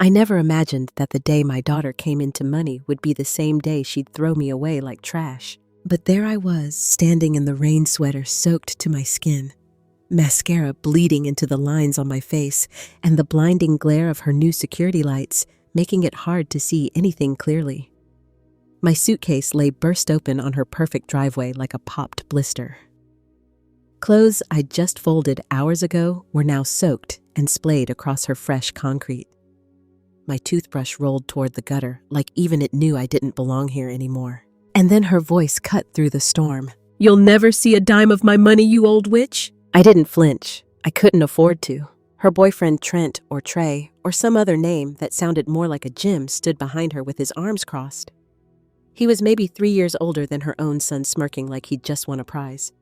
I never imagined that the day my daughter came into money would be the same day she'd throw me away like trash. But there I was, standing in the rain sweater soaked to my skin, mascara bleeding into the lines on my face, and the blinding glare of her new security lights making it hard to see anything clearly. My suitcase lay burst open on her perfect driveway like a popped blister. Clothes I'd just folded hours ago were now soaked and splayed across her fresh concrete. My toothbrush rolled toward the gutter like even it knew I didn't belong here anymore. And then her voice cut through the storm. "You'll never see a dime of my money, you old witch." I didn't flinch. I couldn't afford to. Her boyfriend Trent or Trey or some other name that sounded more like a Jim stood behind her with his arms crossed. He was maybe 3 years older than her own son, smirking like he'd just won a prize.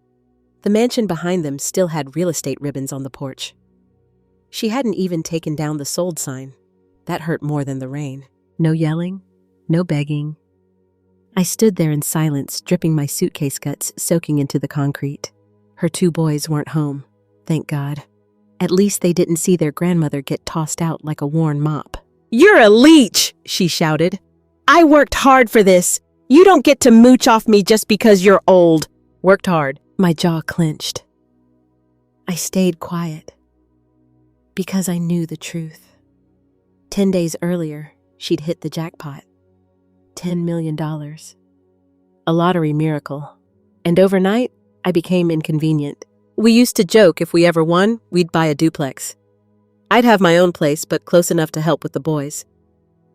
The mansion behind them still had real estate ribbons on the porch. She hadn't even taken down the sold sign. That hurt more than the rain. No yelling, no begging. I stood there in silence, dripping my suitcase guts soaking into the concrete. Her 2 boys weren't home, thank God. At least they didn't see their grandmother get tossed out like a worn mop. "You're a leech," she shouted. "I worked hard for this. You don't get to mooch off me just because you're old." Worked hard. My jaw clenched. I stayed quiet because I knew the truth. 10 days earlier, she'd hit the jackpot. $10 million. A lottery miracle. And overnight, I became inconvenient. We used to joke if we ever won, we'd buy a duplex. I'd have my own place, but close enough to help with the boys.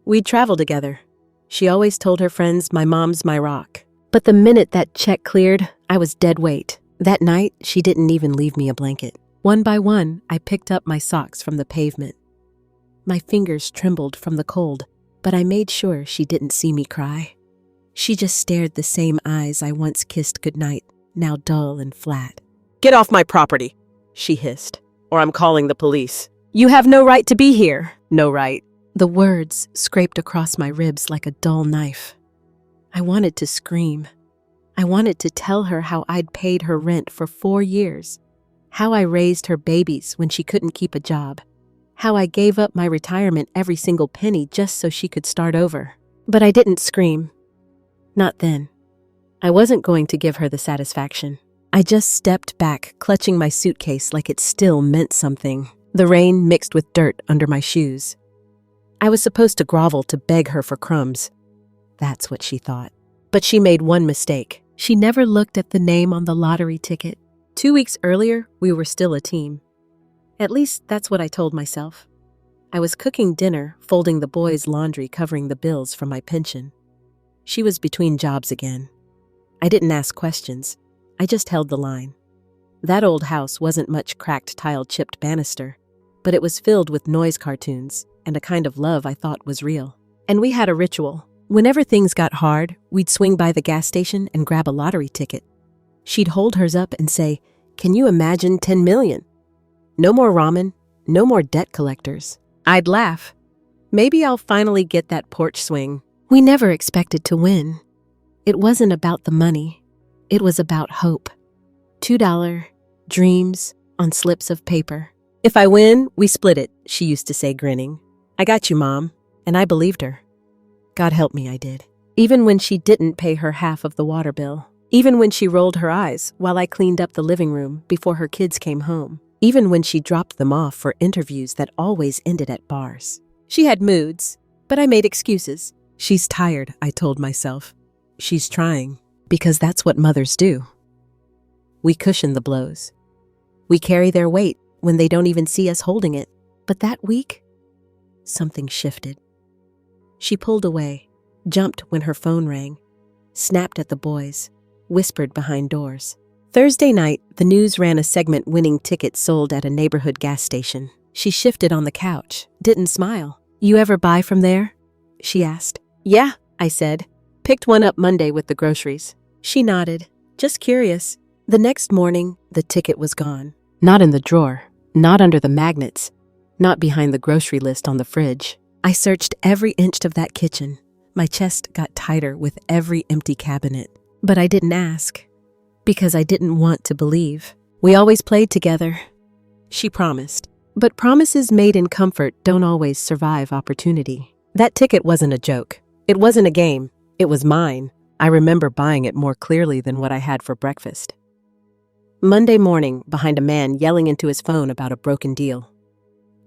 We'd travel together. She always told her friends, "My mom's my rock." But the minute that check cleared, I was dead weight. That night, she didn't even leave me a blanket. One by one, I picked up my socks from the pavement. My fingers trembled from the cold, but I made sure she didn't see me cry. She just stared the same eyes I once kissed goodnight, now dull and flat. "Get off my property," she hissed, "or I'm calling the police." "You have no right to be here." "No right." The words scraped across my ribs like a dull knife. I wanted to scream. I wanted to tell her how I'd paid her rent for 4 years, how I raised her babies when she couldn't keep a job, how I gave up my retirement every single penny just so she could start over. But I didn't scream. Not then. I wasn't going to give her the satisfaction. I just stepped back, clutching my suitcase like it still meant something. The rain mixed with dirt under my shoes. I was supposed to grovel to beg her for crumbs. That's what she thought. But she made one mistake. She never looked at the name on the lottery ticket. 2 weeks earlier, we were still a team. At least that's what I told myself. I was cooking dinner, folding the boys' laundry, covering the bills from my pension. She was between jobs again. I didn't ask questions. I just held the line. That old house wasn't much cracked tile chipped banister, but it was filled with noise cartoons and a kind of love I thought was real. And we had a ritual. Whenever things got hard, we'd swing by the gas station and grab a lottery ticket. She'd hold hers up and say, "Can you imagine 10 million? No more ramen, no more debt collectors." I'd laugh. Maybe I'll finally get that porch swing. We never expected to win. It wasn't about the money. It was about hope. $2 dreams on slips of paper. "If I win, we split it," she used to say, grinning. "I got you, Mom." And I believed her. God help me, I did. Even when she didn't pay her half of the water bill. Even when she rolled her eyes while I cleaned up the living room before her kids came home. Even when she dropped them off for interviews that always ended at bars. She had moods, but I made excuses. She's tired, I told myself. She's trying, because that's what mothers do. We cushion the blows. We carry their weight when they don't even see us holding it. But that week, something shifted. She pulled away, jumped when her phone rang, snapped at the boys, whispered behind doors. Thursday night, the news ran a segment winning tickets sold at a neighborhood gas station. She shifted on the couch, didn't smile. "You ever buy from there?" she asked. "Yeah," I said. "Picked one up Monday with the groceries." She nodded, just curious. The next morning, the ticket was gone. Not in the drawer, not under the magnets, not behind the grocery list on the fridge. I searched every inch of that kitchen. My chest got tighter with every empty cabinet. But I didn't ask, because I didn't want to believe. "We always played together," she promised. But promises made in comfort don't always survive opportunity. That ticket wasn't a joke. It wasn't a game. It was mine. I remember buying it more clearly than what I had for breakfast. Monday morning, behind a man yelling into his phone about a broken deal.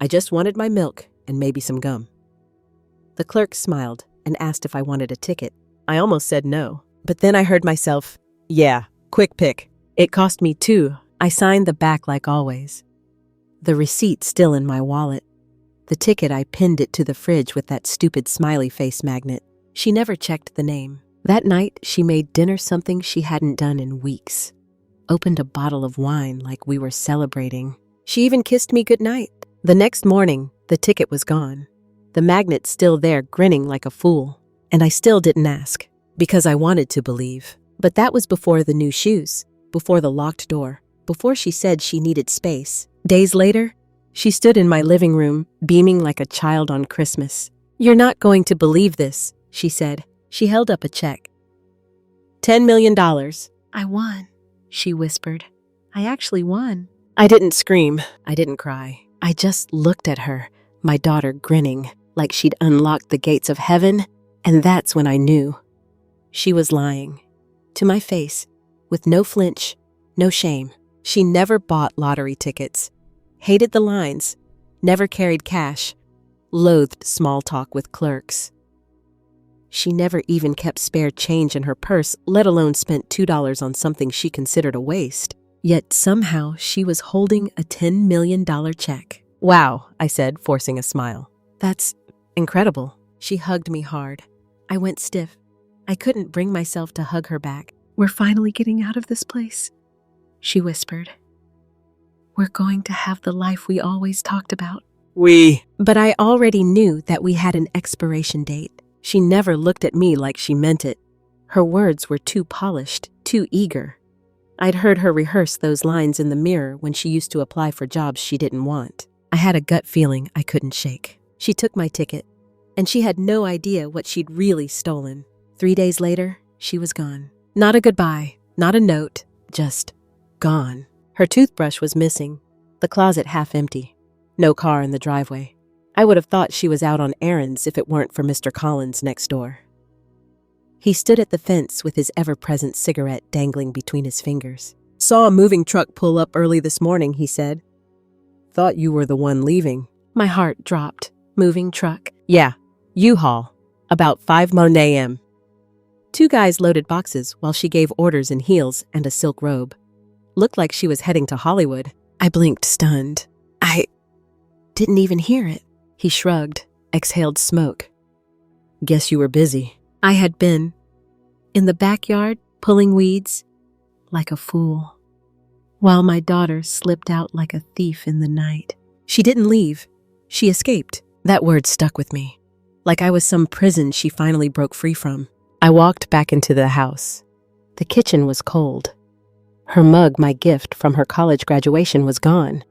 I just wanted my milk and maybe some gum. The clerk smiled and asked if I wanted a ticket. I almost said no, but then I heard myself, yeah, quick pick. It cost me $2. I signed the back like always. The receipt still in my wallet. The ticket, I pinned it to the fridge with that stupid smiley face magnet. She never checked the name. That night, she made dinner something she hadn't done in weeks. Opened a bottle of wine like we were celebrating. She even kissed me goodnight. The next morning, the ticket was gone. The magnet still there, grinning like a fool. And I still didn't ask, because I wanted to believe. But that was before the new shoes, before the locked door, before she said she needed space. Days later, she stood in my living room, beaming like a child on Christmas. "You're not going to believe this," she said. She held up a check. $10 million. "I won," she whispered. "I actually won." I didn't scream. I didn't cry. I just looked at her, my daughter grinning, like she'd unlocked the gates of heaven, and that's when I knew. She was lying. To my face, with no flinch, no shame. She never bought lottery tickets, hated the lines, never carried cash, loathed small talk with clerks. She never even kept spare change in her purse, let alone spent $2 on something she considered a waste. Yet somehow she was holding a $10 million check. "Wow," I said, forcing a smile. "That's incredible." She hugged me hard. I went stiff. I couldn't bring myself to hug her back. "We're finally getting out of this place," she whispered. "We're going to have the life we always talked about." But I already knew that we had an expiration date. She never looked at me like she meant it. Her words were too polished, too eager. I'd heard her rehearse those lines in the mirror when she used to apply for jobs she didn't want. I had a gut feeling I couldn't shake. She took my ticket, and she had no idea what she'd really stolen. 3 days later, she was gone. Not a goodbye, not a note, just gone. Her toothbrush was missing, the closet half empty, no car in the driveway. I would have thought she was out on errands if it weren't for Mr. Collins next door. He stood at the fence with his ever-present cigarette dangling between his fingers. "Saw a moving truck pull up early this morning," he said. "Thought you were the one leaving." My heart dropped. Moving truck? Yeah, U-Haul. About 5 a.m. 2 guys loaded boxes while she gave orders in heels and a silk robe. Looked like she was heading to Hollywood. I blinked, stunned. I didn't even hear it. He shrugged, exhaled smoke. "Guess you were busy." I had been. In the backyard, pulling weeds, like a fool. While my daughter slipped out like a thief in the night. She didn't leave. She escaped. That word stuck with me. Like I was some prison she finally broke free from. I walked back into the house. The kitchen was cold. Her mug, my gift from her college graduation, was gone.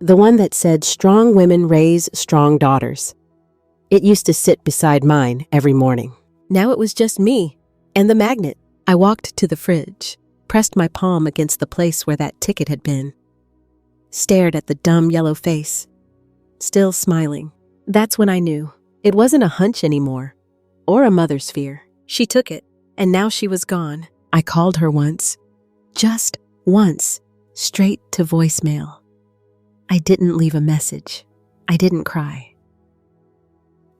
The one that said, "Strong women raise strong daughters." It used to sit beside mine every morning. Now it was just me and the magnet. I walked to the fridge, pressed my palm against the place where that ticket had been, stared at the dumb yellow face, still smiling. That's when I knew. It wasn't a hunch anymore, or a mother's fear. She took it, and now she was gone. I called her once, just once, straight to voicemail. I didn't leave a message. I didn't cry.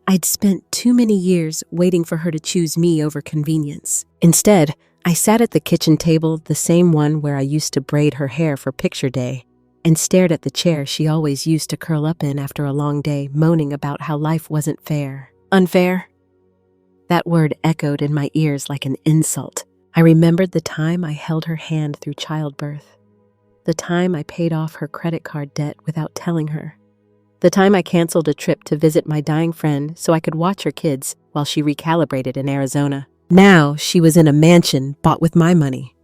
I'd spent too many years waiting for her to choose me over convenience. Instead, I sat at the kitchen table, the same one where I used to braid her hair for picture day, and stared at the chair she always used to curl up in after a long day, moaning about how life wasn't fair. Unfair? That word echoed in my ears like an insult. I remembered the time I held her hand through childbirth, the time I paid off her credit card debt without telling her, the time I canceled a trip to visit my dying friend so I could watch her kids while she recalibrated in Arizona. Now she was in a mansion bought with my money,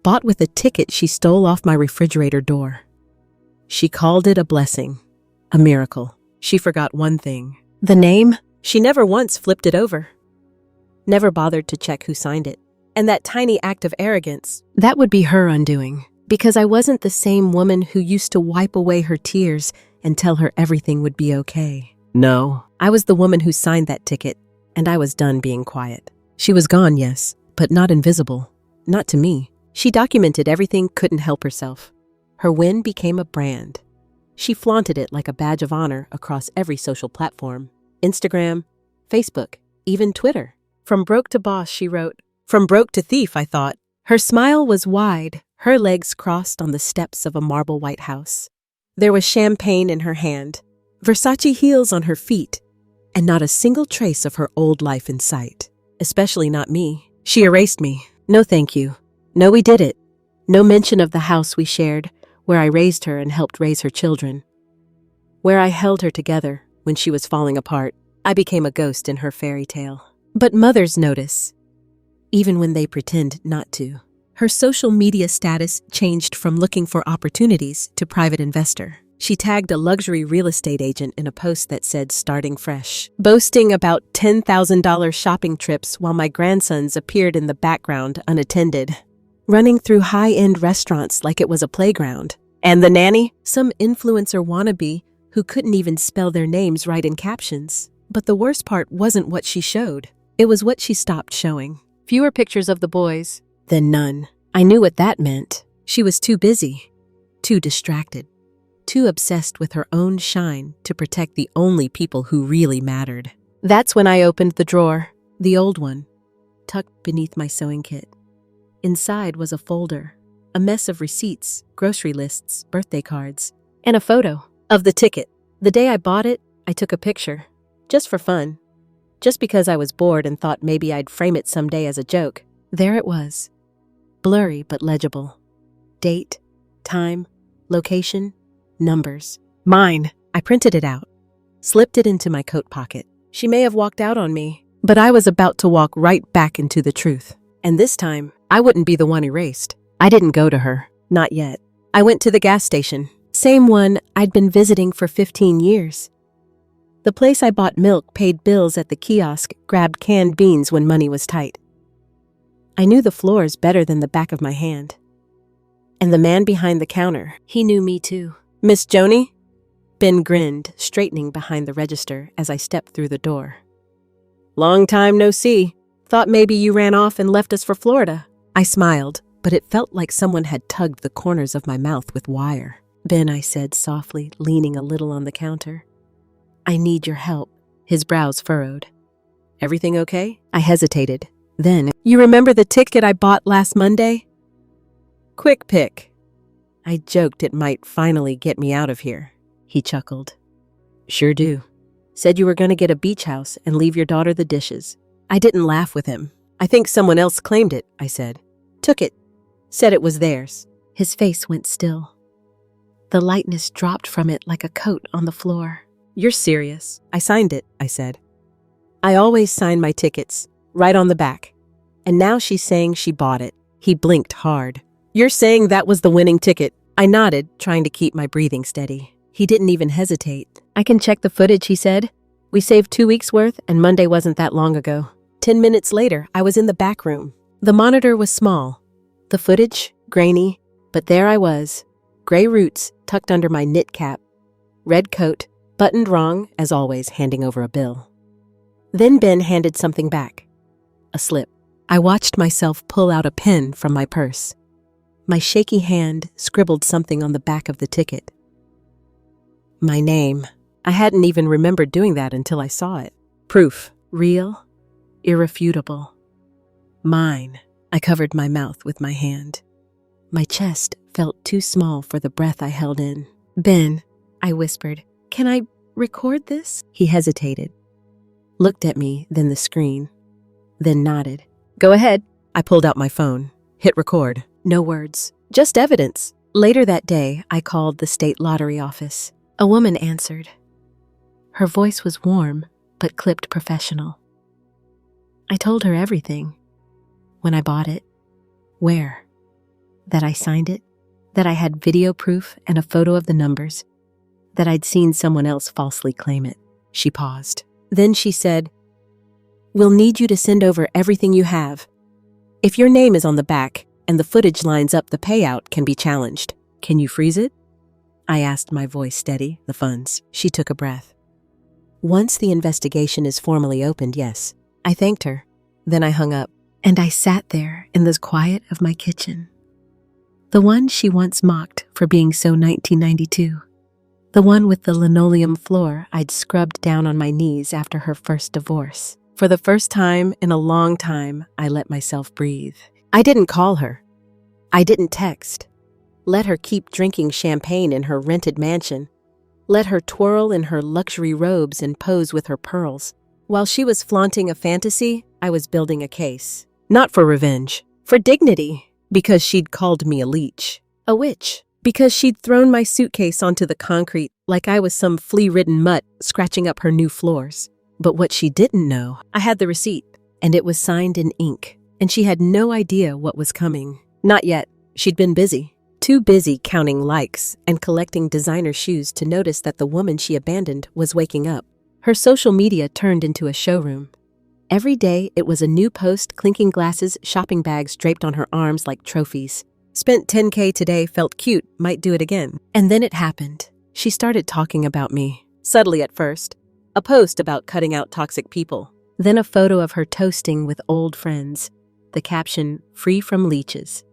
bought with a ticket she stole off my refrigerator door. She called it a blessing, a miracle. She forgot one thing. The name? She never once flipped it over. Never bothered to check who signed it. And that tiny act of arrogance, that would be her undoing. Because I wasn't the same woman who used to wipe away her tears and tell her everything would be okay. No. I was the woman who signed that ticket, and I was done being quiet. She was gone, yes, but not invisible. Not to me. She documented everything, couldn't help herself. Her win became a brand. She flaunted it like a badge of honor across every social platform. Instagram, Facebook, even Twitter. From broke to boss, she wrote. From broke to thief, I thought. Her smile was wide, her legs crossed on the steps of a marble White House. There was champagne in her hand, Versace heels on her feet, and not a single trace of her old life in sight. Especially not me. She erased me. No thank you. No, we did it. No mention of the house we shared, where I raised her and helped raise her children. Where I held her together when she was falling apart. I became a ghost in her fairy tale. But mothers notice, even when they pretend not to. Her social media status changed from looking for opportunities to private investor. She tagged a luxury real estate agent in a post that said starting fresh, boasting about $10,000 shopping trips while my grandsons appeared in the background unattended, running through high-end restaurants like it was a playground. And the nanny? Some influencer wannabe who couldn't even spell their names right in captions. But the worst part wasn't what she showed. It was what she stopped showing. Fewer pictures of the boys, then none. I knew what that meant. She was too busy, too distracted, too obsessed with her own shine to protect the only people who really mattered. That's when I opened the drawer, the old one, tucked beneath my sewing kit. Inside was a folder, a mess of receipts, grocery lists, birthday cards, and a photo of the ticket. The day I bought it, I took a picture, just for fun, just because I was bored and thought maybe I'd frame it someday as a joke. There it was, blurry but legible. Date, time, location, numbers. Mine. I printed it out, slipped it into my coat pocket. She may have walked out on me, but I was about to walk right back into the truth. And this time, I wouldn't be the one erased. I didn't go to her. Not yet. I went to the gas station. Same one I'd been visiting for 15 years. The place I bought milk, paid bills at the kiosk, grabbed canned beans when money was tight. I knew the floors better than the back of my hand. And the man behind the counter, he knew me too. Miss Joni? Ben grinned, straightening behind the register as I stepped through the door. Long time no see. Thought maybe you ran off and left us for Florida. I smiled, but it felt like someone had tugged the corners of my mouth with wire. Ben, I said softly, leaning a little on the counter. I need your help. His brows furrowed. Everything okay? I hesitated. Then, you remember the ticket I bought last Monday? Quick pick. I joked it might finally get me out of here. He chuckled. Sure do. Said you were going to get a beach house and leave your daughter the dishes. I didn't laugh with him. I think someone else claimed it, I said. Took it. Said it was theirs. His face went still. The lightness dropped from it like a coat on the floor. You're serious. I signed it, I said. I always sign my tickets, right on the back. And now she's saying she bought it. He blinked hard. You're saying that was the winning ticket? I nodded, trying to keep my breathing steady. He didn't even hesitate. I can check the footage, he said. We saved 2 weeks' worth, and Monday wasn't that long ago. 10 minutes later, I was in the back room. The monitor was small. The footage, grainy, but there I was. Gray roots tucked under my knit cap. Red coat, buttoned wrong, as always, handing over a bill. Then Ben handed something back. A slip. I watched myself pull out a pen from my purse. My shaky hand scribbled something on the back of the ticket. My name. I hadn't even remembered doing that until I saw it. Proof. Real. Irrefutable. Mine. I covered my mouth with my hand. My chest felt too small for the breath I held in. Ben, I whispered, can I record this? He hesitated. Looked at me, then the screen. Then nodded. Go ahead. I pulled out my phone. Hit record. No words. Just evidence. Later that day, I called the state lottery office. A woman answered. Her voice was warm, but clipped professional. I told her everything. When I bought it. Where. That I signed it. That I had video proof and a photo of the numbers. That I'd seen someone else falsely claim it. She paused. Then she said, We'll need you to send over everything you have. If your name is on the back and the footage lines up, the payout can be challenged. Can you freeze it? I asked, my voice steady. The funds. She took a breath. Once the investigation is formally opened, yes. I thanked her. Then I hung up, and I sat there in the quiet of my kitchen. The one she once mocked for being so 1992. The one with the linoleum floor I'd scrubbed down on my knees after her first divorce. For the first time in a long time, I let myself breathe. I didn't call her. I didn't text. Let her keep drinking champagne in her rented mansion. Let her twirl in her luxury robes and pose with her pearls. While she was flaunting a fantasy, I was building a case. Not for revenge, for dignity. Because she'd called me a leech, a witch. Because she'd thrown my suitcase onto the concrete like I was some flea-ridden mutt scratching up her new floors. But what she didn't know, I had the receipt, and it was signed in ink, and she had no idea what was coming. Not yet. She'd been busy. Too busy counting likes and collecting designer shoes to notice that the woman she abandoned was waking up. Her social media turned into a showroom. Every day, it was a new post, clinking glasses, shopping bags draped on her arms like trophies. Spent $10K today, felt cute, might do it again. And then it happened. She started talking about me. Subtly at first. A post about cutting out toxic people. Then a photo of her toasting with old friends. The caption, "Free from leeches."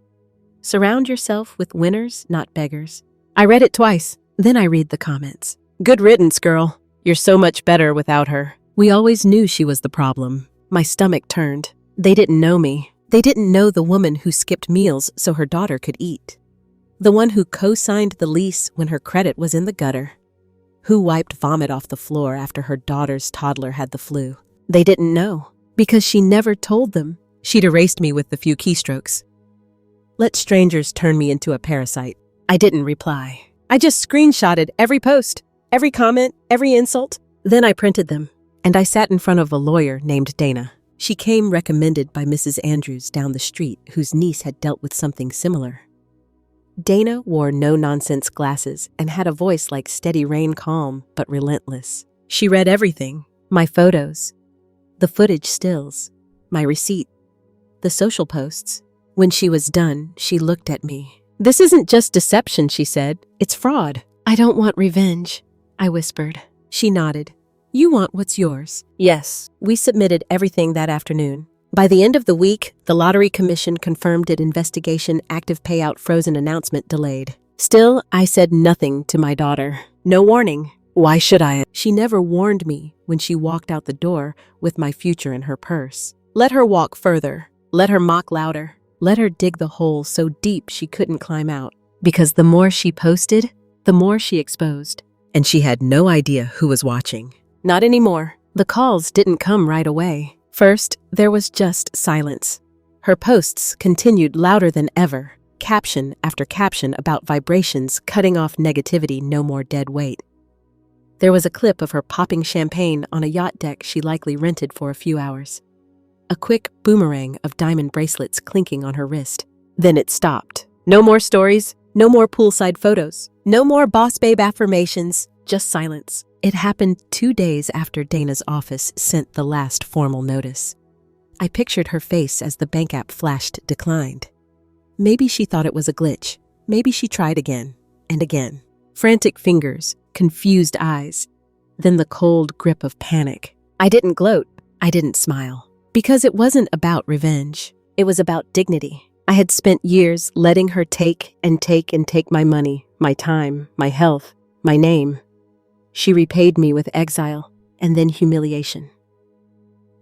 Surround yourself with winners, not beggars. I read it twice. Then I read the comments. Good riddance, girl. You're so much better without her. We always knew she was the problem. My stomach turned. They didn't know me. They didn't know the woman who skipped meals so her daughter could eat. The one who co-signed the lease when her credit was in the gutter. Who wiped vomit off the floor after her daughter's toddler had the flu. They didn't know. Because she never told them. She'd erased me with the few keystrokes. Let strangers turn me into a parasite. I didn't reply. I just screenshotted every post, every comment, every insult. Then I printed them. And I sat in front of a lawyer named Dana. She came recommended by Mrs. Andrews down the street, whose niece had dealt with something similar. Dana wore no-nonsense glasses and had a voice like steady rain, calm but relentless. She read everything. My photos, the footage stills, my receipt, the social posts. When she was done, she looked at me. This isn't just deception, she said. It's fraud. I don't want revenge, I whispered. She nodded. You want what's yours? Yes. We submitted everything that afternoon. By the end of the week, the Lottery Commission confirmed it. Investigation, active payout, frozen, announcement delayed. Still, I said nothing to my daughter. No warning. Why should I? She never warned me when she walked out the door with my future in her purse. Let her walk further. Let her mock louder. Let her dig the hole so deep she couldn't climb out. Because the more she posted, the more she exposed. And she had no idea who was watching. Not anymore. The calls didn't come right away. First, there was just silence. Her posts continued louder than ever. Caption after caption about vibrations, cutting off negativity, no more dead weight. There was a clip of her popping champagne on a yacht deck she likely rented for a few hours. A quick boomerang of diamond bracelets clinking on her wrist. Then it stopped. No more stories, no more poolside photos, no more boss babe affirmations, just silence. It happened 2 days after Dana's office sent the last formal notice. I pictured her face as the bank app flashed declined. Maybe she thought it was a glitch. Maybe she tried again and again. Frantic fingers, confused eyes, then the cold grip of panic. I didn't gloat. I didn't smile. Because it wasn't about revenge. It was about dignity. I had spent years letting her take and take and take my money, my time, my health, my name. She repaid me with exile and then humiliation.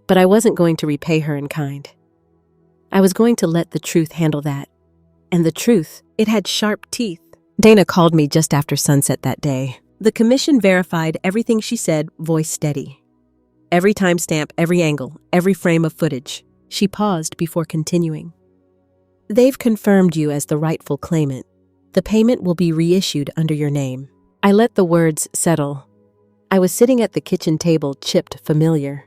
But I wasn't going to repay her in kind. I was going to let the truth handle that. And the truth, it had sharp teeth. Dana called me just after sunset that day. The commission verified everything she said, voice steady. Every timestamp, every angle, every frame of footage. She paused before continuing. They've confirmed you as the rightful claimant. The payment will be reissued under your name. I let the words settle. I was sitting at the kitchen table, chipped familiar.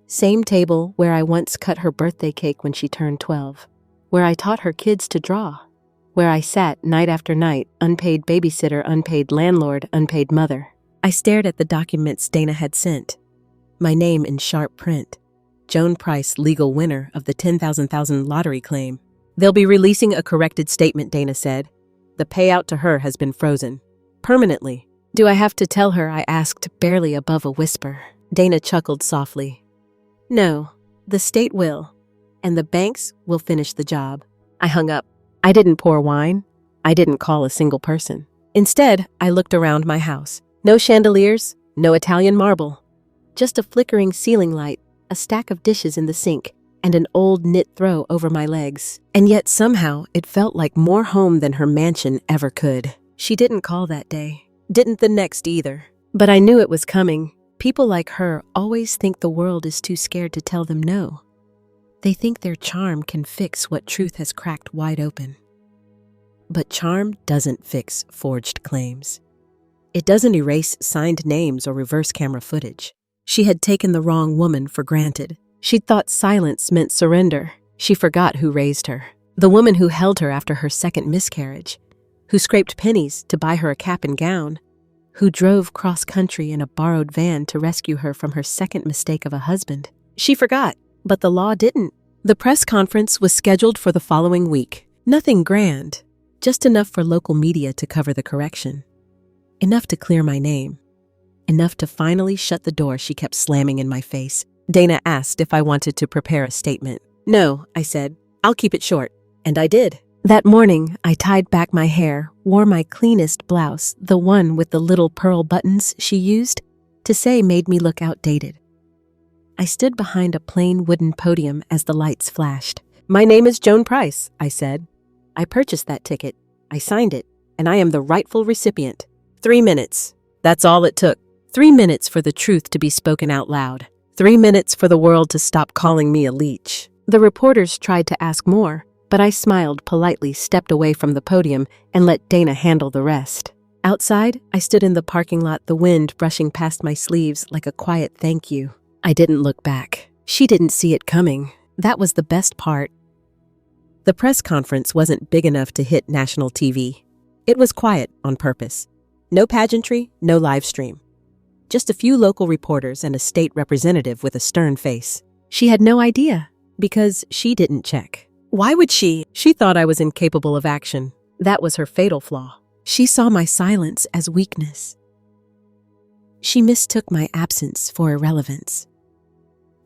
Same table where I once cut her birthday cake when she turned 12. Where I taught her kids to draw. Where I sat night after night, unpaid babysitter, unpaid landlord, unpaid mother. I stared at the documents Dana had sent. My name in sharp print. Joan Price, legal winner of the 10,000 lottery claim. They'll be releasing a corrected statement, Dana said. The payout to her has been frozen. Permanently. Do I have to tell her? I asked, barely above a whisper. Dana chuckled softly. No, the state will, and the banks will finish the job. I hung up. I didn't pour wine. I didn't call a single person. Instead, I looked around my house. No chandeliers, no Italian marble. Just a flickering ceiling light, a stack of dishes in the sink, and an old knit throw over my legs. And yet somehow it felt like more home than her mansion ever could. She didn't call that day. Didn't the next either. But I knew it was coming. People like her always think the world is too scared to tell them no. They think their charm can fix what truth has cracked wide open. But charm doesn't fix forged claims. It doesn't erase signed names or reverse camera footage. She had taken the wrong woman for granted. She'd thought silence meant surrender. She forgot who raised her. The woman who held her after her second miscarriage, who scraped pennies to buy her a cap and gown, who drove cross-country in a borrowed van to rescue her from her second mistake of a husband. She forgot, but the law didn't. The press conference was scheduled for the following week. Nothing grand, just enough for local media to cover the correction. Enough to clear my name. Enough to finally shut the door she kept slamming in my face. Dana asked if I wanted to prepare a statement. No, I said. I'll keep it short. And I did. That morning, I tied back my hair, wore my cleanest blouse, the one with the little pearl buttons she used to say made me look outdated. I stood behind a plain wooden podium as the lights flashed. My name is Joan Price, I said. I purchased that ticket. I signed it, and I am the rightful recipient. 3 minutes. That's all it took. 3 minutes for the truth to be spoken out loud. 3 minutes for the world to stop calling me a leech. The reporters tried to ask more, but I smiled politely, stepped away from the podium, and let Dana handle the rest. Outside, I stood in the parking lot, the wind brushing past my sleeves like a quiet thank you. I didn't look back. She didn't see it coming. That was the best part. The press conference wasn't big enough to hit national TV. It was quiet on purpose. No pageantry, no live stream. Just a few local reporters and a state representative with a stern face. She had no idea, because she didn't check. Why would she? She thought I was incapable of action. That was her fatal flaw. She saw my silence as weakness. She mistook my absence for irrelevance.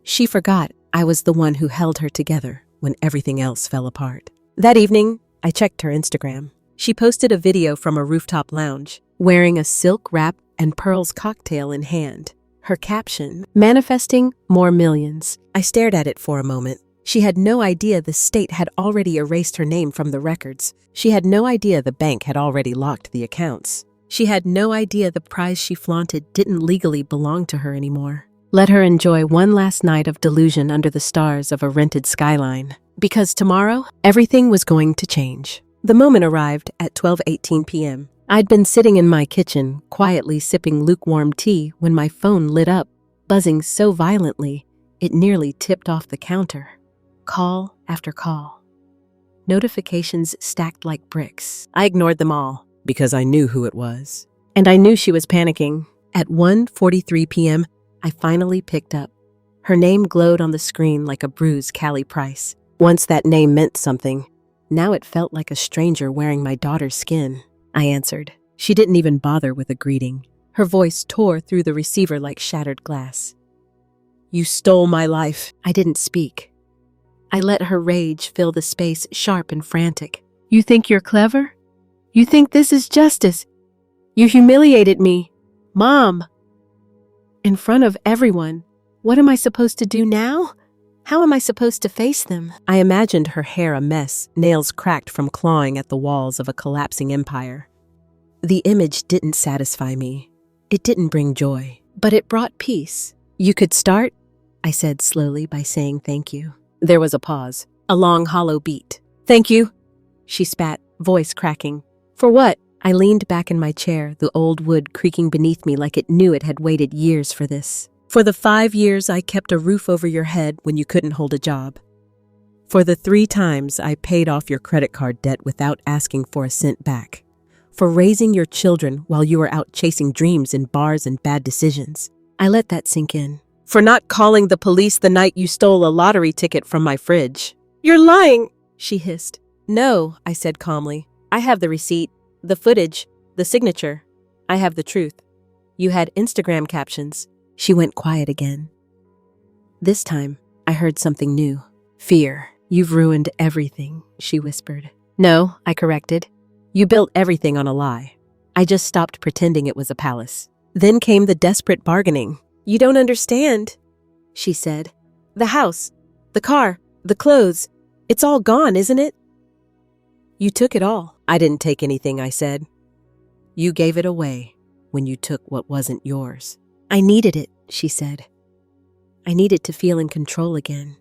She forgot I was the one who held her together when everything else fell apart. That evening, I checked her Instagram. She posted a video from a rooftop lounge, wearing a silk wrap and pearls cocktail in hand. Her caption, manifesting more millions. I stared at it for a moment. She had no idea the state had already erased her name from the records. She had no idea the bank had already locked the accounts. She had no idea the prize she flaunted didn't legally belong to her anymore. Let her enjoy one last night of delusion under the stars of a rented skyline. Because tomorrow, everything was going to change. The moment arrived at 12:18 p.m. I'd been sitting in my kitchen, quietly sipping lukewarm tea when my phone lit up, buzzing so violently, it nearly tipped off the counter. Call after call. Notifications stacked like bricks. I ignored them all, because I knew who it was. And I knew she was panicking. At 1:43 p.m., I finally picked up. Her name glowed on the screen like a bruised Callie Price. Once that name meant something. Now it felt like a stranger wearing my daughter's skin. I answered. She didn't even bother with a greeting. Her voice tore through the receiver like shattered glass. You stole my life. I didn't speak. I let her rage fill the space, sharp and frantic. You think you're clever? You think this is justice? You humiliated me. Mom! In front of everyone. What am I supposed to do now? How am I supposed to face them? I imagined her hair a mess, nails cracked from clawing at the walls of a collapsing empire. The image didn't satisfy me. It didn't bring joy, but it brought peace. You could start, I said slowly by saying thank you. There was a pause, a long hollow beat. Thank you, she spat, voice cracking. For what? I leaned back in my chair, the old wood creaking beneath me like it knew it had waited years for this. For the 5 years I kept a roof over your head when you couldn't hold a job. For the 3 times I paid off your credit card debt without asking for a cent back. For raising your children while you were out chasing dreams in bars and bad decisions. I let that sink in. For not calling the police the night you stole a lottery ticket from my fridge. You're lying, she hissed. No, I said calmly. I have the receipt, the footage, the signature. I have the truth. You had Instagram captions. She went quiet again. This time, I heard something new. Fear. You've ruined everything, she whispered. No, I corrected. You built everything on a lie. I just stopped pretending it was a palace. Then came the desperate bargaining. You don't understand, she said. The house, the car, the clothes. It's all gone, isn't it? You took it all. I didn't take anything, I said. You gave it away when you took what wasn't yours. I needed it, she said. I needed to feel in control again.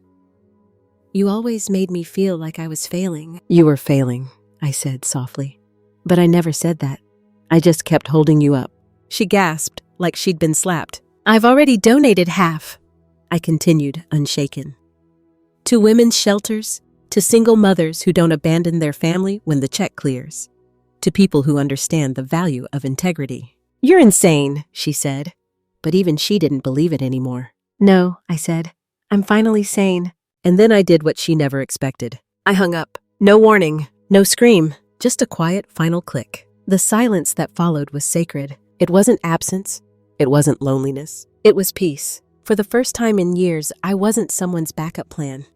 You always made me feel like I was failing. You were failing, I said softly. But I never said that. I just kept holding you up. She gasped like she'd been slapped. I've already donated half, I continued, unshaken. To women's shelters, to single mothers who don't abandon their family when the check clears, to people who understand the value of integrity. You're insane, she said. But even she didn't believe it anymore. No, I said. I'm finally sane. And then I did what she never expected. I hung up. No warning, no scream, just a quiet final click. The silence that followed was sacred. It wasn't absence. It wasn't loneliness. It was peace. For the first time in years, I wasn't someone's backup plan.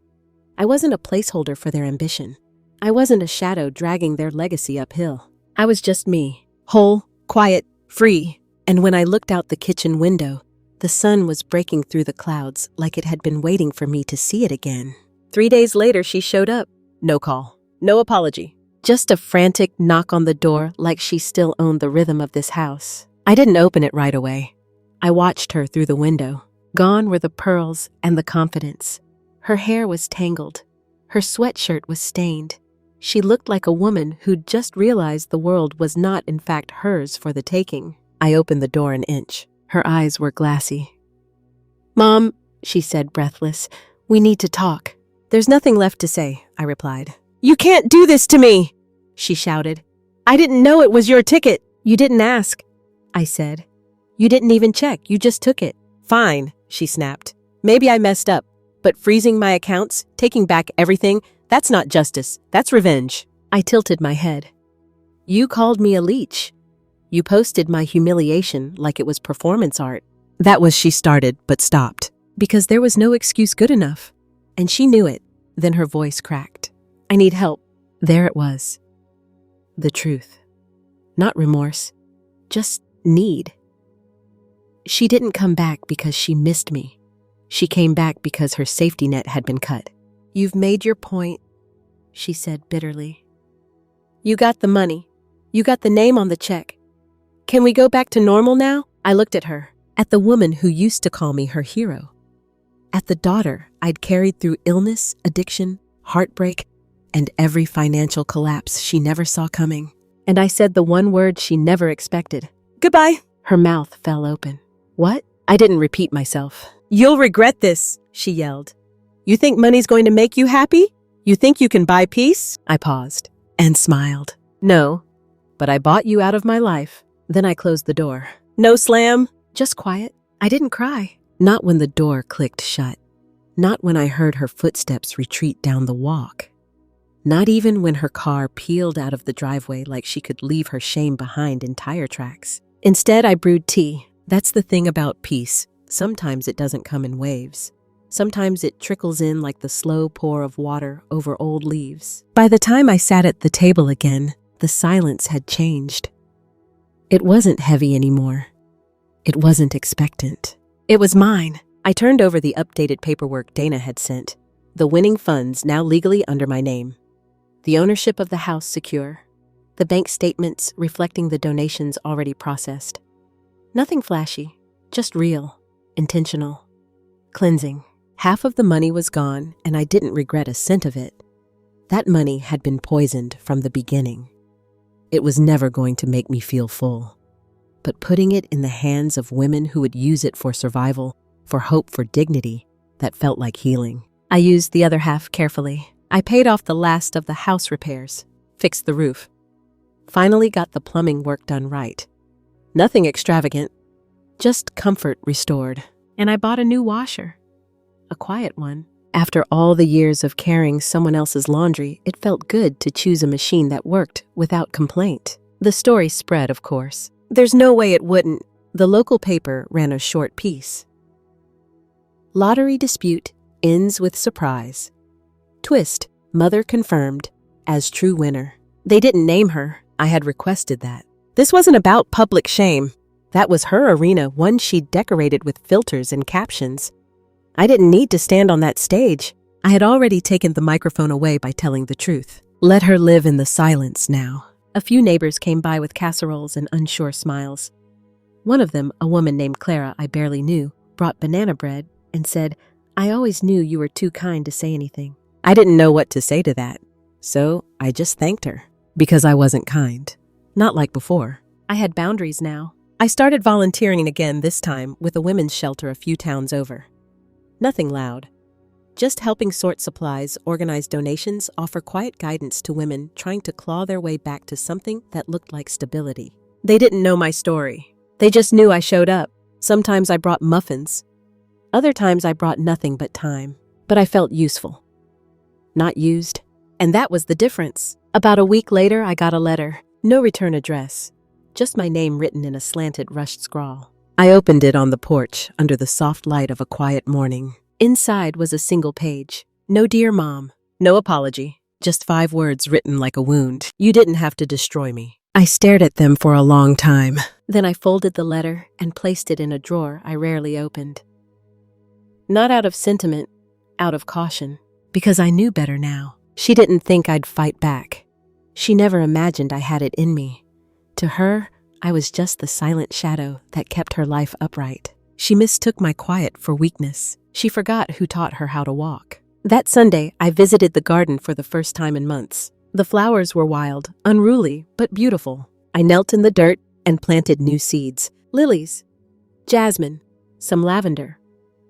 I wasn't a placeholder for their ambition. I wasn't a shadow dragging their legacy uphill. I was just me, whole, quiet, free. And when I looked out the kitchen window, the sun was breaking through the clouds like it had been waiting for me to see it again. 3 days later, she showed up. No call, no apology. Just a frantic knock on the door like she still owned the rhythm of this house. I didn't open it right away. I watched her through the window. Gone were the pearls and the confidence. Her hair was tangled. Her sweatshirt was stained. She looked like a woman who'd just realized the world was not in fact hers for the taking. I opened the door an inch. Her eyes were glassy. Mom, she said, breathless, we need to talk. There's nothing left to say, I replied. You can't do this to me, she shouted. I didn't know it was your ticket. You didn't ask, I said. You didn't even check. You just took it. Fine, she snapped. Maybe I messed up, but freezing my accounts, taking back everything, that's not justice. That's revenge. I tilted my head. You called me a leech. You posted my humiliation like it was performance art. That was she started, but stopped. Because there was no excuse good enough. And she knew it. Then her voice cracked. I need help. There it was. The truth. Not remorse. Just need. She didn't come back because she missed me. She came back because her safety net had been cut. You've made your point, she said bitterly. You got the money. You got the name on the check. Can we go back to normal now? I looked at her, at the woman who used to call me her hero, at the daughter I'd carried through illness, addiction, heartbreak, and every financial collapse she never saw coming. And I said the one word she never expected. Goodbye. Her mouth fell open. What? I didn't repeat myself. You'll regret this, she yelled. You think money's going to make you happy? You think you can buy peace? I paused and smiled. No, but I bought you out of my life. Then I closed the door. No slam, just quiet. I didn't cry. Not when the door clicked shut. Not when I heard her footsteps retreat down the walk. Not even when her car peeled out of the driveway like she could leave her shame behind in tire tracks. Instead, I brewed tea. That's the thing about peace. Sometimes it doesn't come in waves. Sometimes it trickles in like the slow pour of water over old leaves. By the time I sat at the table again, the silence had changed. It wasn't heavy anymore. It wasn't expectant. It was mine. I turned over the updated paperwork Dana had sent. The winning funds now legally under my name. The ownership of the house secure. The bank statements reflecting the donations already processed. Nothing flashy, just real, intentional, cleansing. Half of the money was gone, and I didn't regret a cent of it. That money had been poisoned from the beginning. It was never going to make me feel full. But putting it in the hands of women who would use it for survival, for hope, for dignity, that felt like healing. I used the other half carefully. I paid off the last of the house repairs, fixed the roof, finally got the plumbing work done right. Nothing extravagant, just comfort restored. And I bought a new washer, a quiet one. After all the years of carrying someone else's laundry, it felt good to choose a machine that worked without complaint. The story spread, of course. There's no way it wouldn't. The local paper ran a short piece. Lottery dispute ends with surprise. Twist, mother confirmed as true winner. They didn't name her. I had requested that. This wasn't about public shame. That was her arena, one she'd decorated with filters and captions. I didn't need to stand on that stage. I had already taken the microphone away by telling the truth. Let her live in the silence now. A few neighbors came by with casseroles and unsure smiles. One of them, a woman named Clara I barely knew, brought banana bread and said, "I always knew you were too kind to say anything." I didn't know what to say to that, so I just thanked her. Because I wasn't kind. Not like before. I had boundaries now. I started volunteering again, this time with a women's shelter a few towns over. Nothing loud. Just helping sort supplies, organize donations, offer quiet guidance to women trying to claw their way back to something that looked like stability. They didn't know my story. They just knew I showed up. Sometimes I brought muffins. Other times I brought nothing but time. But I felt useful. Not used. And that was the difference. About a week later, I got a letter. No return address. Just my name written in a slanted, rushed scrawl. I opened it on the porch under the soft light of a quiet morning. Inside was a single page. No dear mom. No apology. Just 5 words written like a wound. You didn't have to destroy me. I stared at them for a long time. Then I folded the letter and placed it in a drawer I rarely opened. Not out of sentiment, out of caution. Because I knew better now. She didn't think I'd fight back. She never imagined I had it in me. To her, I was just the silent shadow that kept her life upright. She mistook my quiet for weakness. She forgot who taught her how to walk. That Sunday, I visited the garden for the first time in months. The flowers were wild, unruly, but beautiful. I knelt in the dirt and planted new seeds. Lilies, jasmine, some lavender.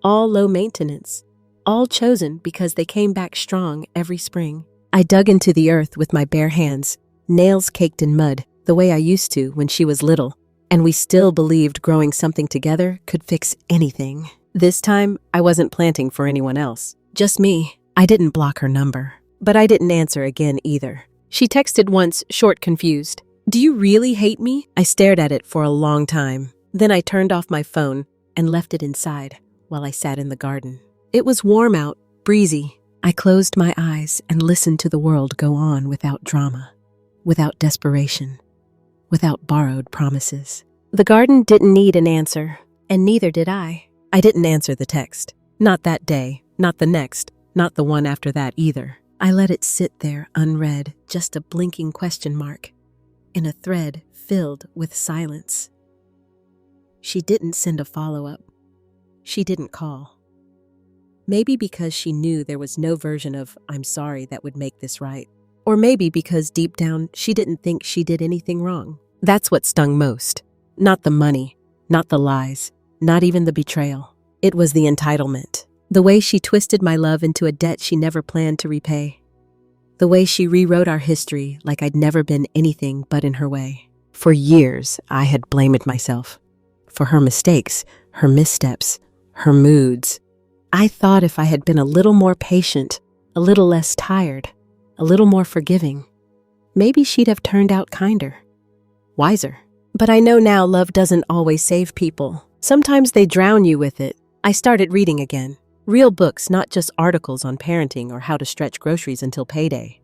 All low maintenance. All chosen because they came back strong every spring. I dug into the earth with my bare hands, nails caked in mud, the way I used to when she was little, and we still believed growing something together could fix anything. This time, I wasn't planting for anyone else. Just me. I didn't block her number. But I didn't answer again either. She texted once, short, confused. "Do you really hate me?" I stared at it for a long time. Then I turned off my phone and left it inside while I sat in the garden. It was warm out, breezy. I closed my eyes and listened to the world go on without drama, without desperation, without borrowed promises. The garden didn't need an answer, and neither did I. I didn't answer the text. Not that day, not the next, not the one after that either. I let it sit there unread, just a blinking question mark, in a thread filled with silence. She didn't send a follow-up. She didn't call. Maybe because she knew there was no version of "I'm sorry" that would make this right. Or maybe because deep down she didn't think she did anything wrong. That's what stung most. Not the money, not the lies, not even the betrayal. It was the entitlement. The way she twisted my love into a debt she never planned to repay. The way she rewrote our history like I'd never been anything but in her way. For years, I had blamed myself. For her mistakes, her missteps, her moods. I thought if I had been a little more patient, a little less tired, a little more forgiving, maybe she'd have turned out kinder, wiser. But I know now love doesn't always save people. Sometimes they drown you with it. I started reading again. Real books, not just articles on parenting or how to stretch groceries until payday.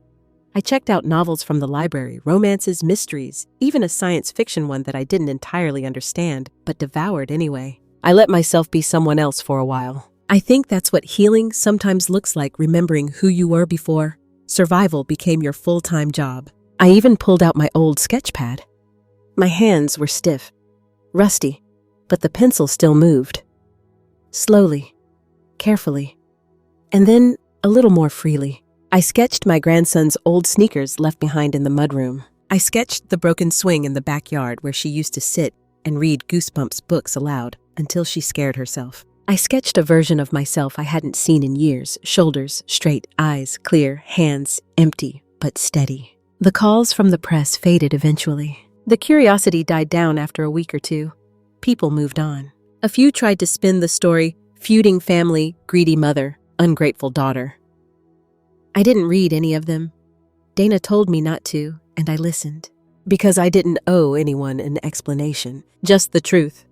I checked out novels from the library, romances, mysteries, even a science fiction one that I didn't entirely understand, but devoured anyway. I let myself be someone else for a while. I think that's what healing sometimes looks like, remembering who you were before survival became your full-time job. I even pulled out my old sketch pad. My hands were stiff, rusty, but the pencil still moved. Slowly, carefully, and then a little more freely. I sketched my grandson's old sneakers left behind in the mudroom. I sketched the broken swing in the backyard where she used to sit and read Goosebumps books aloud until she scared herself. I sketched a version of myself I hadn't seen in years, shoulders straight, eyes clear, hands empty but steady. The calls from the press faded eventually. The curiosity died down after a week or two. People moved on. A few tried to spin the story, feuding family, greedy mother, ungrateful daughter. I didn't read any of them. Dana told me not to, and I listened. because I didn't owe anyone an explanation, just the truth.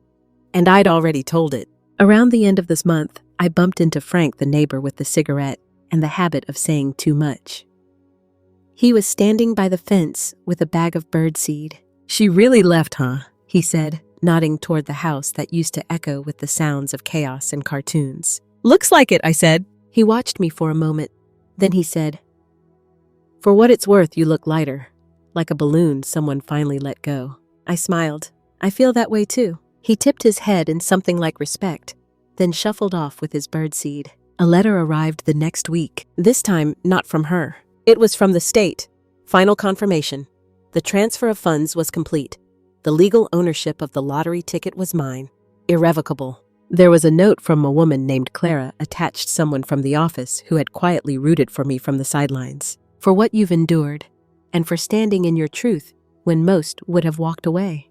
And I'd already told it. Around the end of this month, I bumped into Frank, the neighbor with the cigarette and the habit of saying too much. He was standing by the fence with a bag of birdseed. "She really left, huh?" he said, nodding toward the house that used to echo with the sounds of chaos and cartoons. "Looks like it," I said. He watched me for a moment. Then he said, "For what it's worth, you look lighter, like a balloon someone finally let go." I smiled. "I feel that way too." He tipped his head in something like respect, then shuffled off with his birdseed. A letter arrived the next week, this time not from her. It was from the state. Final confirmation. The transfer of funds was complete. The legal ownership of the lottery ticket was mine. Irrevocable. There was a note from a woman named Clara attached, someone from the office who had quietly rooted for me from the sidelines. "For what you've endured, and for standing in your truth when most would have walked away.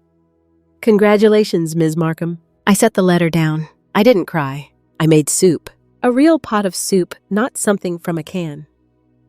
Congratulations, Ms. Markham." I set the letter down. I didn't cry. I made soup. A real pot of soup, not something from a can.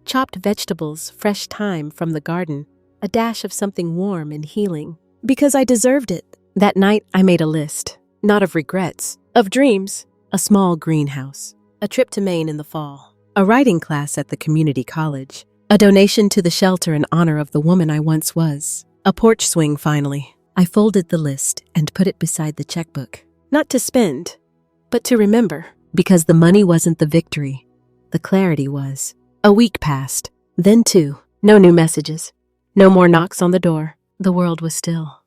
Chopped vegetables, fresh thyme from the garden, a dash of something warm and healing. Because I deserved it. That night, I made a list. Not of regrets, of dreams. A small greenhouse. A trip to Maine in the fall. A writing class at the community college. A donation to the shelter in honor of the woman I once was. A porch swing, finally. I folded the list and put it beside the checkbook. Not to spend, but to remember. Because the money wasn't the victory. The clarity was. A week passed. Then two. No new messages. No more knocks on the door. The world was still.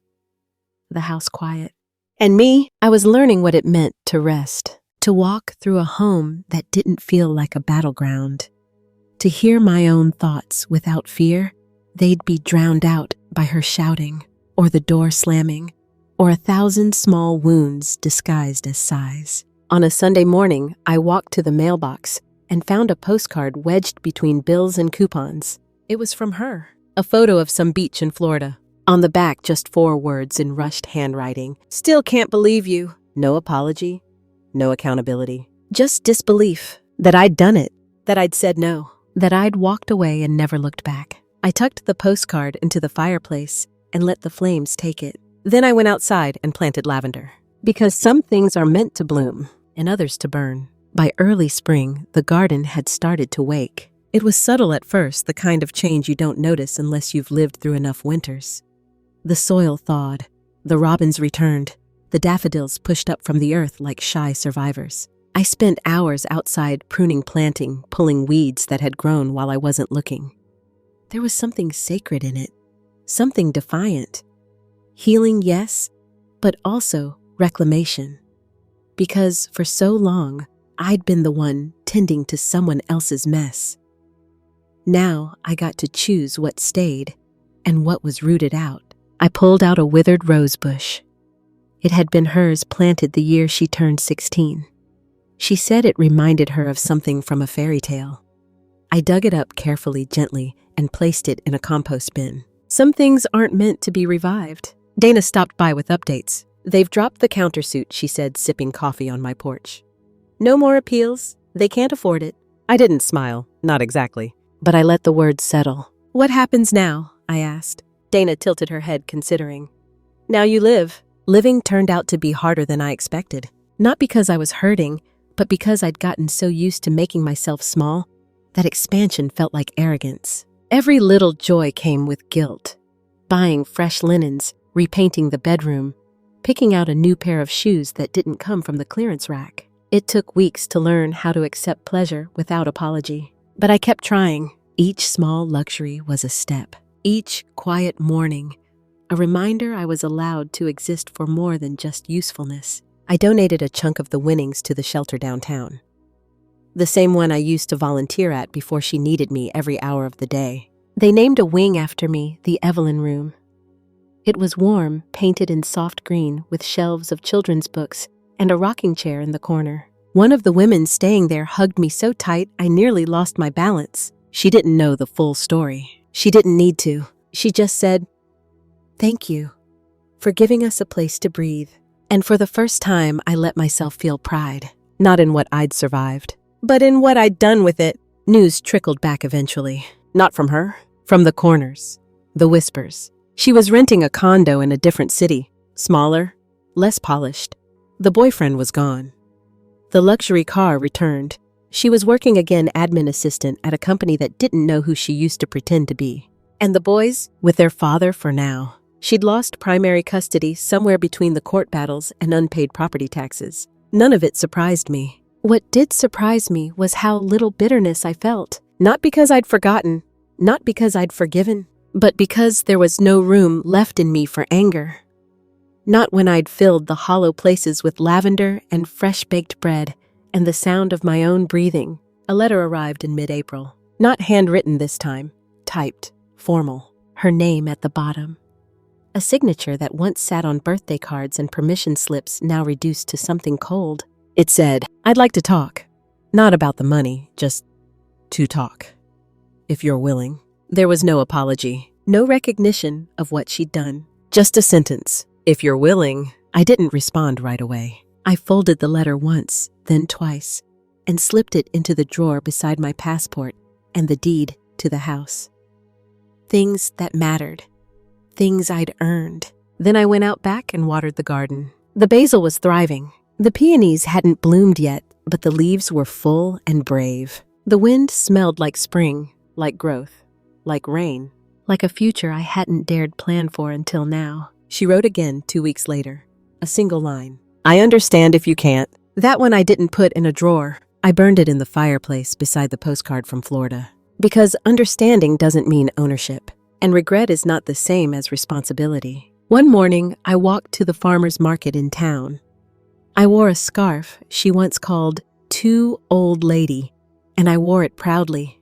The house quiet. And me, I was learning what it meant to rest. To walk through a home that didn't feel like a battleground. To hear my own thoughts without fear. They'd be drowned out by her shouting, or the door slamming, or 1,000 small wounds disguised as sighs. On a Sunday morning, I walked to the mailbox and found a postcard wedged between bills and coupons. It was from her. A photo of some beach in Florida. On the back, just 4 words in rushed handwriting. "Still can't believe you." No apology, no accountability. Just disbelief that I'd done it, that I'd said no, that I'd walked away and never looked back. I tucked the postcard into the fireplace and let the flames take it. Then I went outside and planted lavender. Because some things are meant to bloom and others to burn. By early spring, the garden had started to wake. It was subtle at first, the kind of change you don't notice unless you've lived through enough winters. The soil thawed, the robins returned, the daffodils pushed up from the earth like shy survivors. I spent hours outside pruning, planting, pulling weeds that had grown while I wasn't looking. There was something sacred in it, something defiant. Healing, yes, but also reclamation. Because for so long, I'd been the one tending to someone else's mess. Now I got to choose what stayed and what was rooted out. I pulled out a withered rose bush. It had been hers, planted the year she turned 16. She said it reminded her of something from a fairy tale. I dug it up carefully, gently, and placed it in a compost bin. Some things aren't meant to be revived. Dana stopped by with updates. "They've dropped the countersuit," she said, sipping coffee on my porch. "No more appeals. They can't afford it." I didn't smile, not exactly, but I let the words settle. "What happens now?" I asked. Dana tilted her head, considering. "Now you live." Living turned out to be harder than I expected. Not because I was hurting, but because I'd gotten so used to making myself small that expansion felt like arrogance. Every little joy came with guilt. Buying fresh linens, repainting the bedroom, picking out a new pair of shoes that didn't come from the clearance rack. It took weeks to learn how to accept pleasure without apology. But I kept trying. Each small luxury was a step. Each quiet morning, a reminder I was allowed to exist for more than just usefulness. I donated a chunk of the winnings to the shelter downtown. The same one I used to volunteer at before she needed me every hour of the day. They named a wing after me, the Evelyn Room. It was warm, painted in soft green, with shelves of children's books and a rocking chair in the corner. One of the women staying there hugged me so tight I nearly lost my balance. She didn't know the full story. She didn't need to. She just said, "Thank you for giving us a place to breathe." And for the first time, I let myself feel pride, not in what I'd survived, but in what I'd done with it. News trickled back eventually. Not from her, from the corners, the whispers. She was renting a condo in a different city, smaller, less polished. The boyfriend was gone. The luxury car returned. She was working again admin assistant at a company that didn't know who she used to pretend to be. And the boys, with their father for now. She'd lost primary custody somewhere between the court battles and unpaid property taxes. None of it surprised me. What did surprise me was how little bitterness I felt. Not because I'd forgotten, not because I'd forgiven, but because there was no room left in me for anger. Not when I'd filled the hollow places with lavender and fresh-baked bread and the sound of my own breathing. A letter arrived in mid-April. Not handwritten this time, typed, formal, her name at the bottom. A signature that once sat on birthday cards and permission slips now reduced to something cold. It said, "I'd like to talk. Not about the money, just to talk. If you're willing." There was no apology, no recognition of what she'd done. Just a sentence, "If you're willing." I didn't respond right away. I folded the letter once, then twice, and slipped it into the drawer beside my passport and the deed to the house. Things that mattered. Things I'd earned. Then I went out back and watered the garden. The basil was thriving. The peonies hadn't bloomed yet, but the leaves were full and brave. The wind smelled like spring, like growth, like rain, like a future I hadn't dared plan for until now. She wrote again 2 weeks later. A single line. "I understand if you can't." That one I didn't put in a drawer. I burned it in the fireplace beside the postcard from Florida. Because understanding doesn't mean ownership. And regret is not the same as responsibility. One morning, I walked to the farmer's market in town. I wore a scarf she once called "too old lady," and I wore it proudly.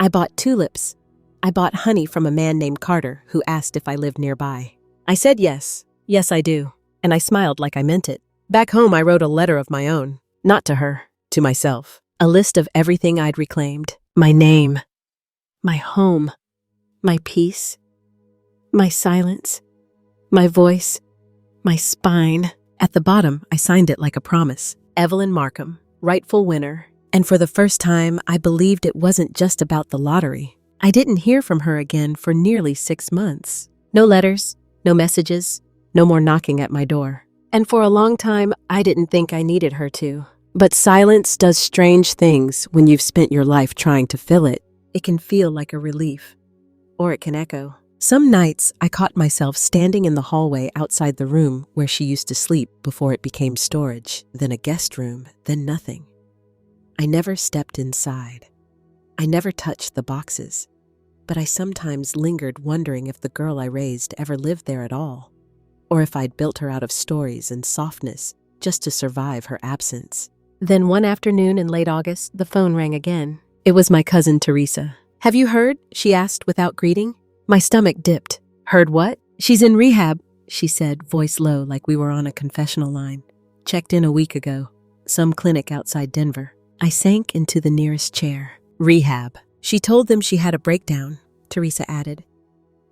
I bought tulips. I bought honey from a man named Carter who asked if I lived nearby. I said yes. Yes, I do. And I smiled like I meant it. Back home, I wrote a letter of my own. Not to her, to myself. A list of everything I'd reclaimed. My name. My home. My peace, my silence, my voice, my spine. At the bottom, I signed it like a promise. Evelyn Markham, rightful winner. And for the first time, I believed it wasn't just about the lottery. I didn't hear from her again for nearly 6 months. No letters, no messages, no more knocking at my door. And for a long time, I didn't think I needed her to. But silence does strange things when you've spent your life trying to fill it. It can feel like a relief. Or it can echo. Some nights, I caught myself standing in the hallway outside the room where she used to sleep before it became storage, then a guest room, then nothing. I never stepped inside. I never touched the boxes. But I sometimes lingered wondering if the girl I raised ever lived there at all, or if I'd built her out of stories and softness just to survive her absence. Then one afternoon in late August, the phone rang again. It was my cousin Teresa. "Have you heard?" she asked without greeting. My stomach dipped. "Heard what?" "She's in rehab," she said, voice low like we were on a confessional line. "Checked in a week ago. Some clinic outside Denver." I sank into the nearest chair. "Rehab." "She told them she had a breakdown," Teresa added.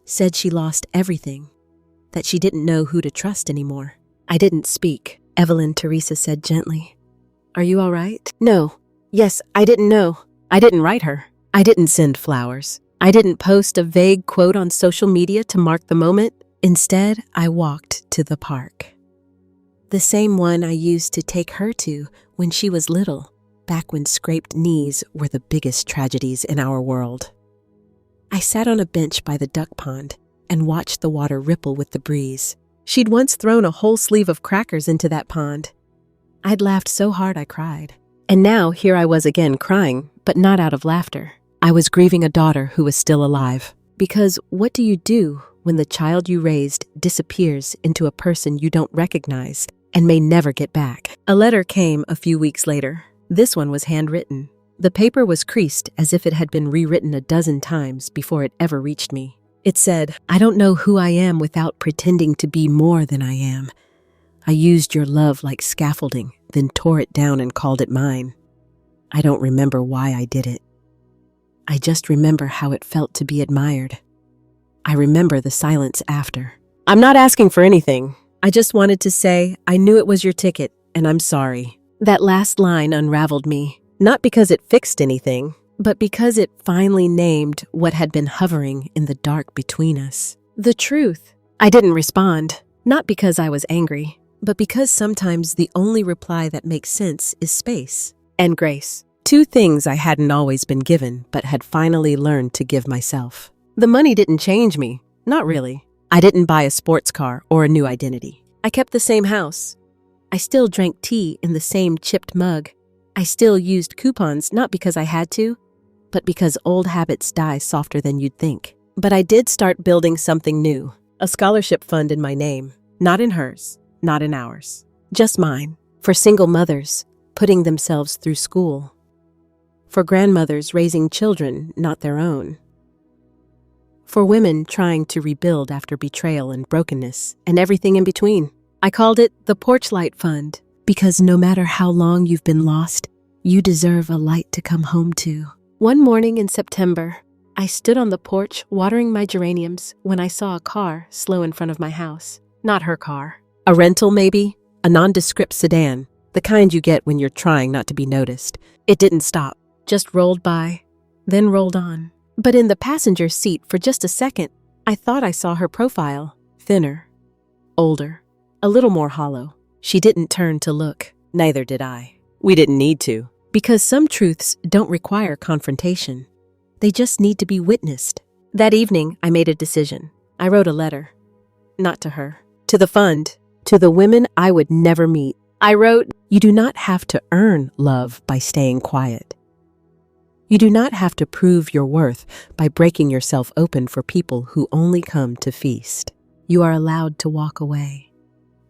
"Said she lost everything. That she didn't know who to trust anymore." I didn't speak. "Evelyn," Teresa said gently. "Are you all right?" "No. Yes, I didn't know." I didn't write her. I didn't send flowers. I didn't post a vague quote on social media to mark the moment. Instead, I walked to the park. The same one I used to take her to when she was little, back when scraped knees were the biggest tragedies in our world. I sat on a bench by the duck pond and watched the water ripple with the breeze. She'd once thrown a whole sleeve of crackers into that pond. I'd laughed so hard I cried. And now here I was again crying, but not out of laughter. I was grieving a daughter who was still alive. Because what do you do when the child you raised disappears into a person you don't recognize and may never get back? A letter came a few weeks later. This one was handwritten. The paper was creased as if it had been rewritten a dozen times before it ever reached me. It said, "I don't know who I am without pretending to be more than I am. I used your love like scaffolding, then tore it down and called it mine. I don't remember why I did it. I just remember how it felt to be admired. I remember the silence after. I'm not asking for anything. I just wanted to say, I knew it was your ticket, and I'm sorry." That last line unraveled me, not because it fixed anything, but because it finally named what had been hovering in the dark between us. The truth. I didn't respond, not because I was angry, but because sometimes the only reply that makes sense is space and grace. Two things I hadn't always been given, but had finally learned to give myself. The money didn't change me, not really. I didn't buy a sports car or a new identity. I kept the same house. I still drank tea in the same chipped mug. I still used coupons not because I had to, but because old habits die softer than you'd think. But I did start building something new, a scholarship fund in my name, not in hers, not in ours, just mine, for single mothers putting themselves through school, for grandmothers raising children not their own, for women trying to rebuild after betrayal and brokenness, and everything in between. I called it the Porch Light Fund, because no matter how long you've been lost, you deserve a light to come home to. One morning in September, I stood on the porch watering my geraniums when I saw a car slow in front of my house. Not her car. A rental, maybe? A nondescript sedan, the kind you get when you're trying not to be noticed. It didn't stop, just rolled by, then rolled on. But in the passenger seat for just a second, I thought I saw her profile. Thinner, older, a little more hollow. She didn't turn to look. Neither did I. We didn't need to. Because some truths don't require confrontation. They just need to be witnessed. That evening, I made a decision. I wrote a letter. Not to her. To the fund. To the women I would never meet. I wrote, "You do not have to earn love by staying quiet. You do not have to prove your worth by breaking yourself open for people who only come to feast. You are allowed to walk away.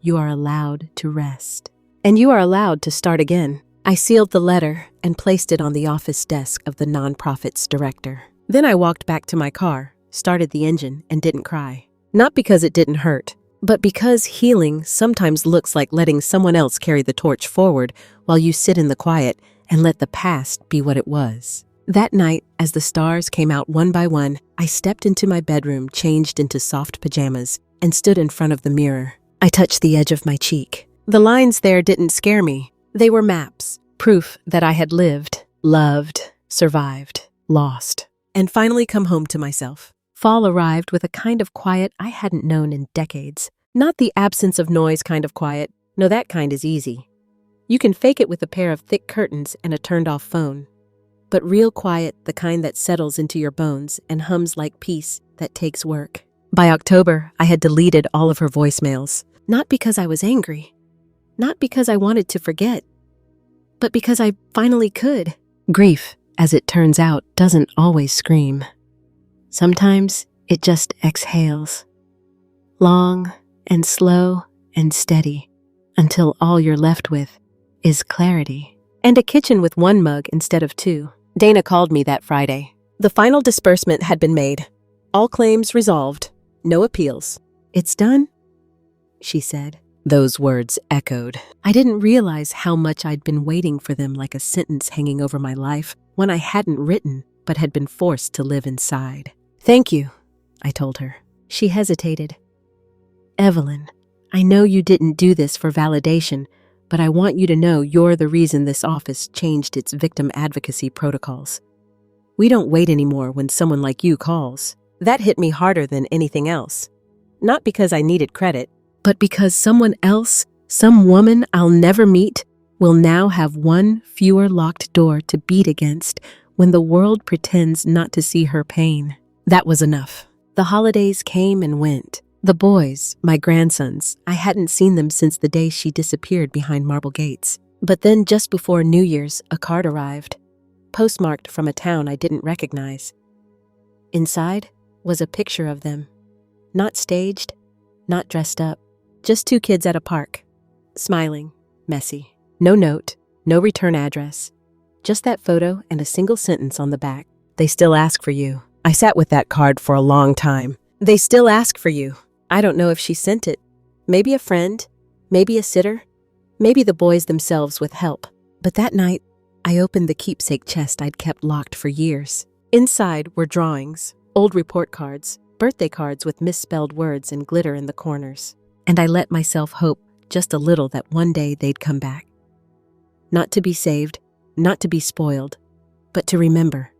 You are allowed to rest. And you are allowed to start again." I sealed the letter and placed it on the office desk of the nonprofit's director. Then I walked back to my car, started the engine, and didn't cry. Not because it didn't hurt, but because healing sometimes looks like letting someone else carry the torch forward while you sit in the quiet and let the past be what it was. That night, as the stars came out one by one, I stepped into my bedroom, changed into soft pajamas, and stood in front of the mirror. I touched the edge of my cheek. The lines there didn't scare me. They were maps, proof that I had lived, loved, survived, lost, and finally come home to myself. Fall arrived with a kind of quiet I hadn't known in decades. Not the absence of noise kind of quiet. No, that kind is easy. You can fake it with a pair of thick curtains and a turned-off phone. But real quiet, the kind that settles into your bones and hums like peace that takes work. By October, I had deleted all of her voicemails. Not because I was angry. Not because I wanted to forget. But because I finally could. Grief, as it turns out, doesn't always scream. Sometimes it just exhales. Long and slow and steady, until all you're left with is clarity. And a kitchen with one mug instead of two. Dana called me that Friday. The final disbursement had been made. All claims resolved. No appeals. "It's done," she said. Those words echoed. I didn't realize how much I'd been waiting for them, like a sentence hanging over my life, one I hadn't written, but had been forced to live inside. "Thank you," I told her. She hesitated. "Evelyn, I know you didn't do this for validation, but I want you to know you're the reason this office changed its victim advocacy protocols. We don't wait anymore when someone like you calls." That hit me harder than anything else. Not because I needed credit, but because someone else, some woman I'll never meet, will now have one fewer locked door to beat against when the world pretends not to see her pain. That was enough. The holidays came and went. The boys, my grandsons, I hadn't seen them since the day she disappeared behind marble gates. But then just before New Year's, a card arrived, postmarked from a town I didn't recognize. Inside was a picture of them. Not staged, not dressed up, just two kids at a park, smiling, messy. No note, no return address, just that photo and a single sentence on the back. "They still ask for you." I sat with that card for a long time. They still ask for you. I don't know if she sent it. Maybe a friend, maybe a sitter, maybe the boys themselves with help. But that night, I opened the keepsake chest I'd kept locked for years. Inside were drawings, old report cards, birthday cards with misspelled words and glitter in the corners. And I let myself hope just a little that one day they'd come back. Not to be saved, not to be spoiled, but to remember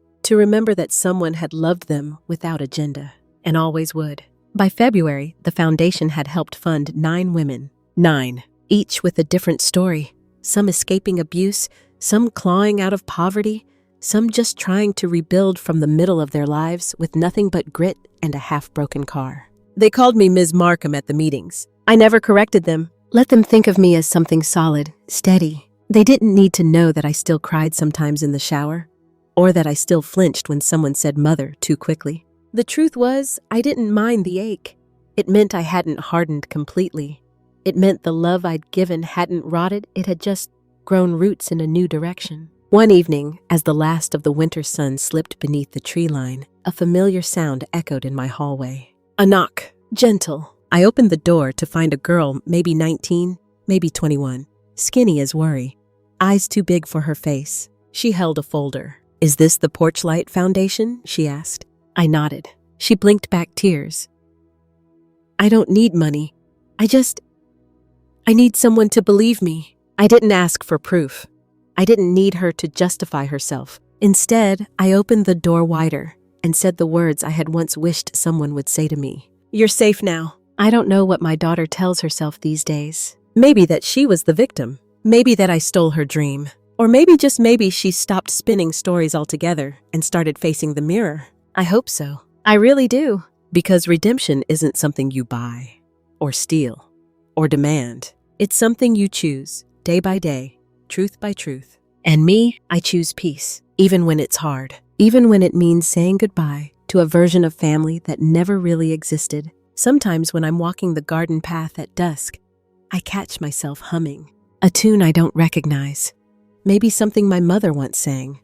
that someone had loved them without agenda, and always would. By February, the foundation had helped fund 9 women. 9, each with a different story. Some escaping abuse, some clawing out of poverty, some just trying to rebuild from the middle of their lives with nothing but grit and a half-broken car. They called me Ms. Markham at the meetings. I never corrected them. Let them think of me as something solid, steady. They didn't need to know that I still cried sometimes in the shower, or that I still flinched when someone said mother too quickly. The truth was, I didn't mind the ache. It meant I hadn't hardened completely. It meant the love I'd given hadn't rotted, it had just grown roots in a new direction. One evening, as the last of the winter sun slipped beneath the tree line, a familiar sound echoed in my hallway. A knock, gentle. I opened the door to find a girl, maybe 19, maybe 21, skinny as worry, eyes too big for her face. She held a folder. "Is this the Porchlight Foundation?" she asked. I nodded. She blinked back tears. "I don't need money. I need someone to believe me." I didn't ask for proof. I didn't need her to justify herself. Instead, I opened the door wider and said the words I had once wished someone would say to me. "You're safe now." I don't know what my daughter tells herself these days. Maybe that she was the victim. Maybe that I stole her dream. Or maybe, just maybe, she stopped spinning stories altogether and started facing the mirror. I hope so. I really do. Because redemption isn't something you buy, or steal, or demand. It's something you choose, day by day, truth by truth. And me, I choose peace, even when it's hard. Even when it means saying goodbye to a version of family that never really existed. Sometimes when I'm walking the garden path at dusk, I catch myself humming. A tune I don't recognize. Maybe something my mother once sang.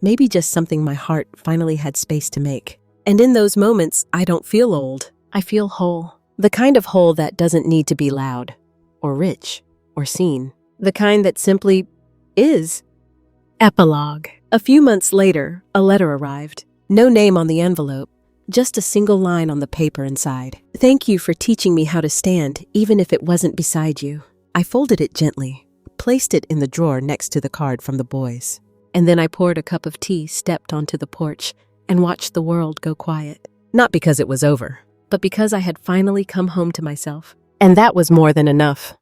Maybe just something my heart finally had space to make. And in those moments, I don't feel old. I feel whole. The kind of whole that doesn't need to be loud, or rich, or seen. The kind that simply is. Epilogue. A few months later, a letter arrived. No name on the envelope, just a single line on the paper inside. "Thank you for teaching me how to stand, even if it wasn't beside you." I folded it gently, placed it in the drawer next to the card from the boys. And then I poured a cup of tea, stepped onto the porch, and watched the world go quiet. Not because it was over, but because I had finally come home to myself. And that was more than enough.